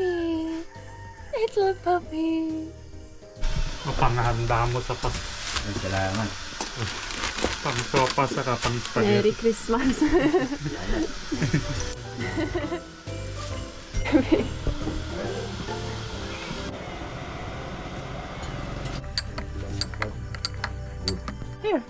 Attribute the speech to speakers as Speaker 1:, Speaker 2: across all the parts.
Speaker 1: puppy. Little puppy.
Speaker 2: Mapanghanda mo sa pas.
Speaker 3: Ay, salamat.
Speaker 2: Pang sopa saka pang spaghetti.
Speaker 1: Merry Christmas. Here.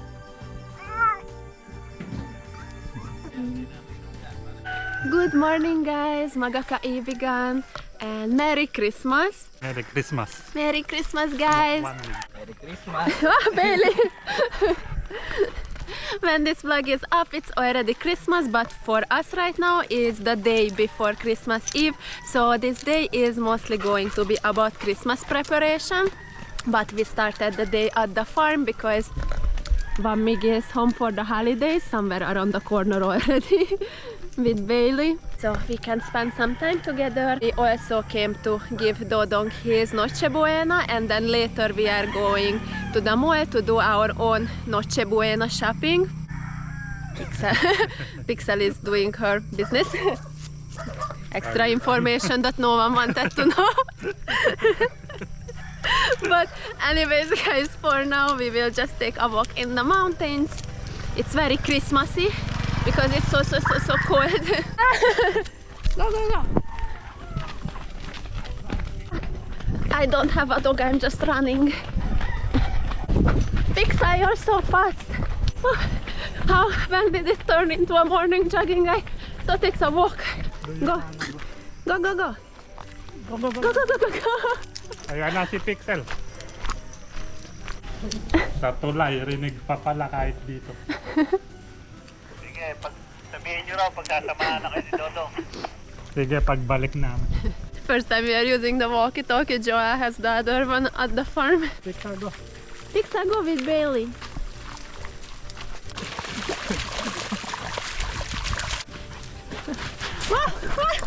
Speaker 1: Good morning, guys. Maga kaibigan. And Merry Christmas.
Speaker 2: Merry Christmas.
Speaker 1: Merry Christmas, guys.
Speaker 3: Merry Christmas.
Speaker 1: Bailey. When this vlog is up, it's already Christmas, but for us right now it's the day before Christmas Eve. So this day is mostly going to be about Christmas preparation. But we started the day at the farm because Vamigi is home for the holidays, somewhere around the corner already with Bailey. So we can spend some time together. We also came to give Dodong his Noche Buena, and then later we are going to the mall to do our own Noche Buena shopping. Pixel is doing her business. Extra information that no one wanted to know. But anyways, guys, for now we will just take a walk in the mountains. It's very Christmassy because it's so cold. Go, go, go. I don't have a dog, I'm just running. Pixar, you're so fast. How, when did it turn into a morning jogging? I thought it's a walk. Go. Go, go, go.
Speaker 2: Go, go, go.
Speaker 1: Go, go, go, go, go.
Speaker 2: Ayan na si Pixel. Sa tulay, rinig pa pala kahit dito.
Speaker 3: Sige, sabihin nyo raw pagkasamahan na kayo si Dodong.
Speaker 2: Sige, pagbalik namin.
Speaker 1: First time we are using the walkie-talkie. Joa has the other one at the farm.
Speaker 2: Pixel, go.
Speaker 1: Pixar, go with Bailey.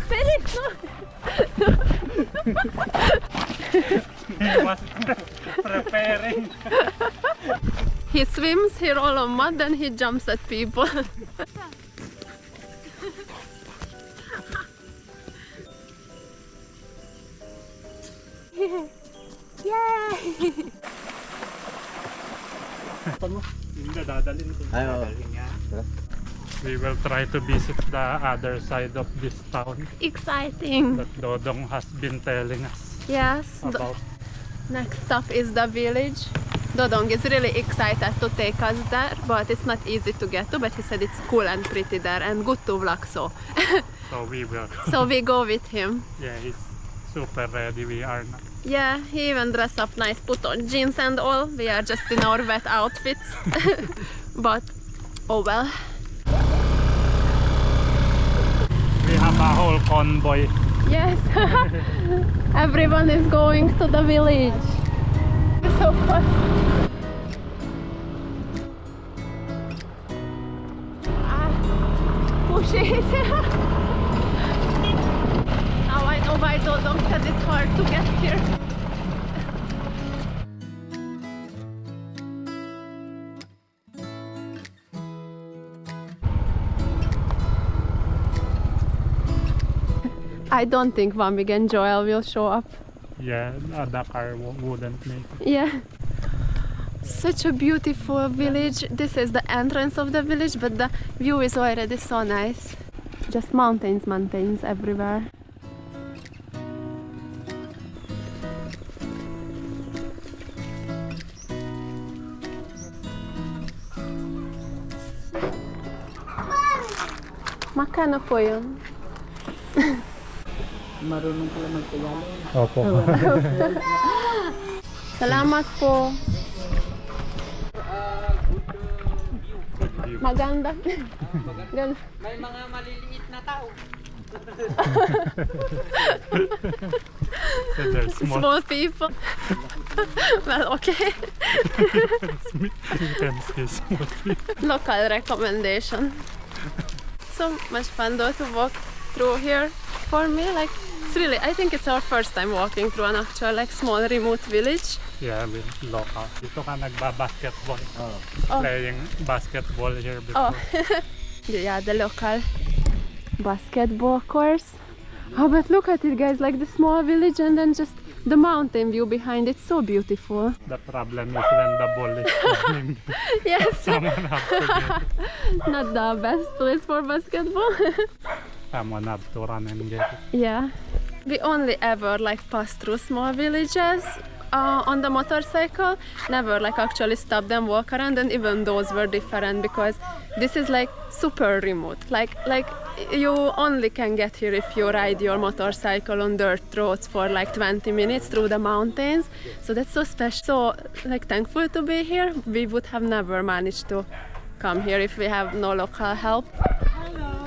Speaker 1: Bailey, no.
Speaker 2: He was preparing.
Speaker 1: He swims, he rolls on mud, then he jumps at people. Yay!
Speaker 2: Hindi, dadalhin ko.
Speaker 3: Ay, oo.
Speaker 2: We will try to visit the other side of this town
Speaker 1: Exciting.
Speaker 2: that Dodong has been telling us
Speaker 1: Yes.
Speaker 2: about.
Speaker 1: Next stop is the village. Dodong is really excited to take us there, but it's not easy to get to, but he said it's cool and pretty there and good to vlog, so.
Speaker 2: So we will.
Speaker 1: So we go with him.
Speaker 2: Yeah, he's super ready. We are not.
Speaker 1: Yeah, he even dressed up nice, put on jeans and all. We are just in our wet outfits. But, oh well.
Speaker 2: We have a whole convoy.
Speaker 1: Yes, everyone is going to the village. So close. Push it. Now I know why Dodong said it's hard to get here. I don't think Vamig and Joel will show up.
Speaker 2: Yeah, the car wouldn't make it.
Speaker 1: Yeah. Such a beautiful village. This is the entrance of the village, but the view is already so nice. Just mountains, mountains everywhere. Makano po yun?
Speaker 4: Marunong pala mag-Tagalog.
Speaker 2: Opo.
Speaker 1: Salamat po. Maganda. Ganda.
Speaker 4: May mga maliliit na tao.
Speaker 2: So there's
Speaker 1: Small people. Well, okay.
Speaker 2: You can see small people.
Speaker 1: Local recommendation. So much fun though to walk through here. For me, like, it's really, I think it's our first time walking through an actual, like, small remote village.
Speaker 2: Yeah, with local. Dito ka nagba-basketball.
Speaker 1: Oh.
Speaker 2: Playing basketball here before.
Speaker 1: Oh, yeah, the local basketball course. Oh, but look at it, guys, like the small village and then just the mountain view behind it. So beautiful.
Speaker 2: The problem is when the ball is coming.
Speaker 1: Yes,
Speaker 2: Someone have to get it.
Speaker 1: not the best place for basketball.
Speaker 2: Someone have to run and get it.
Speaker 1: Yeah. We only ever like pass through small villages on the motorcycle, never like actually stop them, walk around, and even those were different because this is like super remote. Like you only can get here if you ride your motorcycle on dirt roads for like 20 minutes through the mountains. So that's so special. So like thankful to be here. We would have never managed to come here if we have no local help. Hello.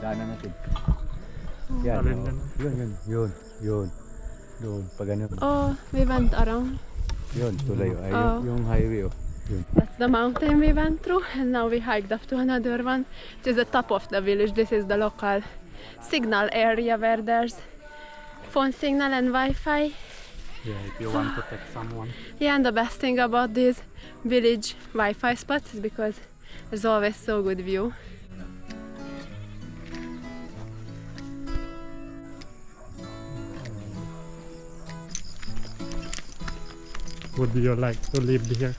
Speaker 5: Daanan natin. Yan.
Speaker 2: Alin
Speaker 5: Oh.
Speaker 2: yan?
Speaker 5: Yun. Doon, pag ganun.
Speaker 1: Oh, we went around.
Speaker 5: Yun, tulay. Ay,
Speaker 1: Oh.
Speaker 5: yung highway, oh. Yun.
Speaker 1: That's the mountain we went through, and now we hiked up to another one. It is the top of the village. This is the local signal area where there's phone signal and Wi-Fi.
Speaker 2: Yeah, if you want to text someone.
Speaker 1: Yeah, and the best thing about these village Wi-Fi spots is because there's always so good view.
Speaker 2: Would you like to live here?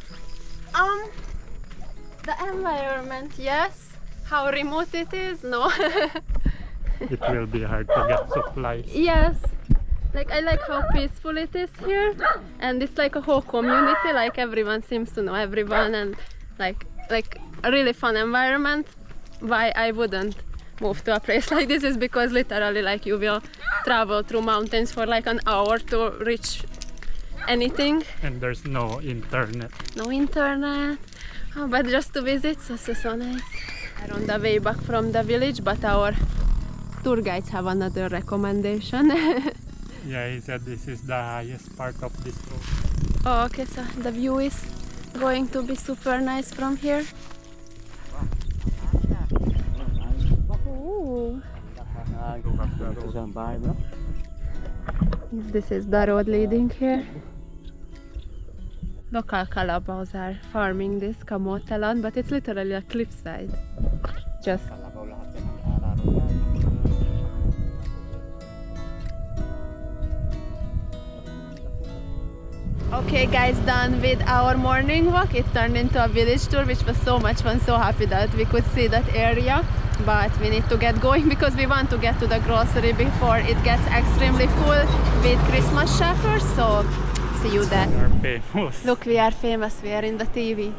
Speaker 1: The environment, yes. How remote it is, no.
Speaker 2: It will be hard to get supplies.
Speaker 1: Yes. Like I like how peaceful it is here, and it's like a whole community. Like everyone seems to know everyone, and like a really fun environment. Why I wouldn't move to a place like this is because literally like you will travel through mountains for like an hour to reach anything.
Speaker 2: And there's no internet.
Speaker 1: No internet. Oh, but just to visit, so nice. We're on the way back from the village, but our tour guides have another recommendation.
Speaker 2: Yeah, he said this is the highest part of this road.
Speaker 1: Oh, okay, so the view is going to be super nice from here. Ooh.
Speaker 5: Isang bahay mo.
Speaker 1: This is the road leading here. Local Calabas are farming this kamotelan, but it's literally a cliffside. Just okay, guys, done with our morning walk. It turned into a village tour, which was so much fun. So happy that we could see that area, but we need to get going because we want to get to the grocery before it gets extremely full with Christmas shoppers. So see you there.
Speaker 2: We are famous.
Speaker 1: Look, we are famous, we are in the TV.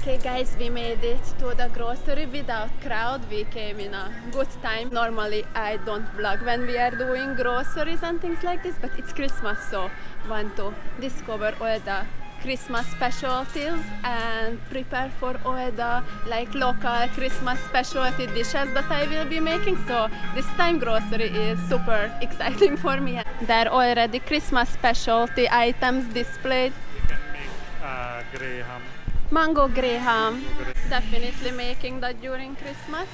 Speaker 1: Okay, guys, we made it to the grocery without crowd. We came in a good time. Normally I don't vlog when we are doing groceries and things like this, but it's Christmas, so want to discover all the Christmas specialties and prepare for all the like local Christmas specialty dishes that I will be making. So this time grocery is super exciting for me. There are already Christmas specialty items displayed.
Speaker 2: We can make graham.
Speaker 1: Mango graham, definitely making that during Christmas.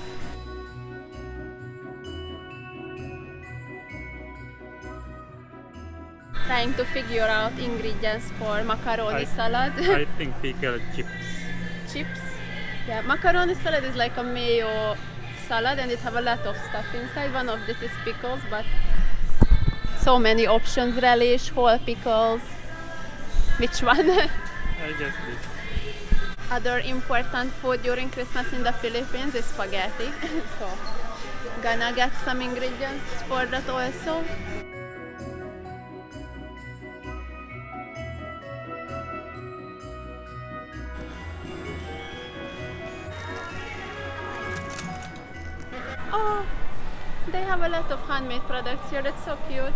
Speaker 1: Trying to figure out ingredients for macaroni salad.
Speaker 2: I think pickled chips.
Speaker 1: Chips. Yeah, macaroni salad is like a mayo salad and it have a lot of stuff inside. One of this is pickles, but so many options: relish, whole pickles. Which one?
Speaker 2: I guess this.
Speaker 1: Other important food during Christmas in the Philippines is spaghetti. So gonna get some ingredients for that also. Oh, they have a lot of handmade products here. That's so cute.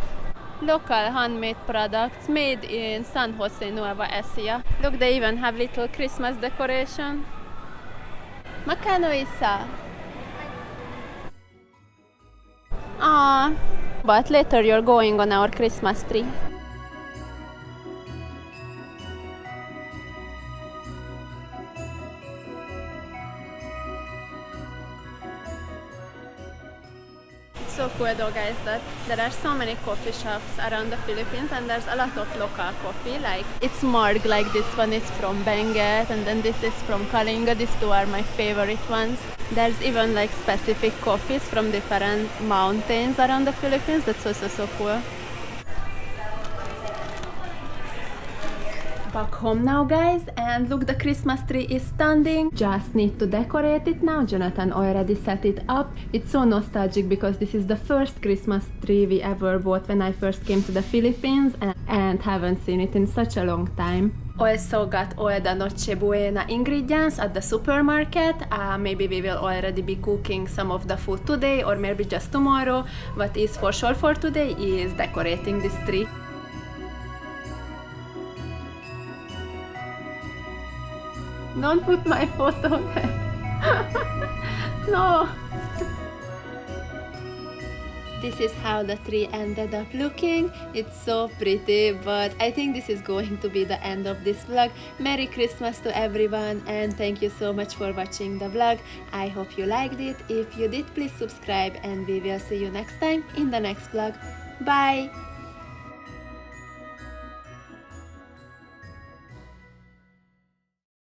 Speaker 1: Local handmade products made in San Jose, Nueva Ecija. Look, they even have little Christmas decoration. Magkano isa? Ah, but later you're going on our Christmas tree. So cool cool though, guys, that there are so many coffee shops around the Philippines, and there's a lot of local coffee. Like it's marked, like this one is from Benguet, and then this is from Kalinga. These two are my favorite ones. There's even like specific coffees from different mountains around the Philippines. That's also so cool. Back home now, guys, and look, the Christmas tree is standing. Just need to decorate it now. Jonathan already set it up. It's so nostalgic because this is the first Christmas tree we ever bought when I first came to the Philippines, and haven't seen it in such a long time. Also got all the Noche Buena ingredients at the supermarket. Maybe we will already be cooking some of the food today, or maybe just tomorrow. What is for sure for today is decorating this tree. Don't put my photo there. No. This is how the tree ended up looking. It's so pretty, but I think this is going to be the end of this vlog. Merry Christmas to everyone, and thank you so much for watching the vlog. I hope you liked it. If you did, please subscribe, and we will see you next time in the next vlog. Bye!